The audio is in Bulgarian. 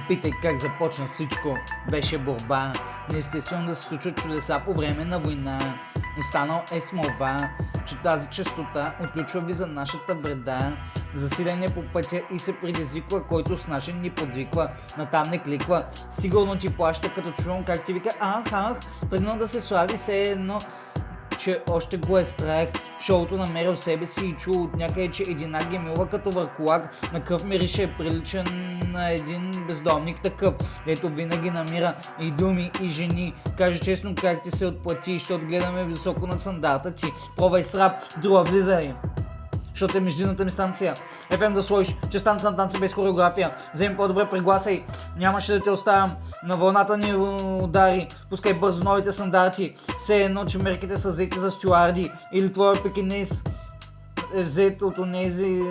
Питай как започна всичко, беше борба. Неестествено да се случват чудеса по време на война. Останал е с молба, че тази честота отключва ви за нашата вреда. Засилен по пътя и се предизвиква, който с наши ни подвиква. Натам не кликва, сигурно ти плаща, като чувам как ти вика ах, тръгнал да се слави все едно, че още го е страх. В шоуто намерил себе си и чул от някъде, че едина ги милва като върколак. На кръв мирише, приличен на един бездомник такъв, ето винаги намира и думи, и жени. Кажи честно как ти се отплати, ще отгледаме високо над стандарта ти. Пробвай с рап, друга влизай, защото е междинната ми станция. FM да сложиш, че станция на танци без хореография. Вземи по-добре прегласай, нямаше да те оставям. На вълната ни удари, пускай бързо новите стандарти. Все едно, че мерките са взети за стюарди. Или твоя пекинес е взет от онези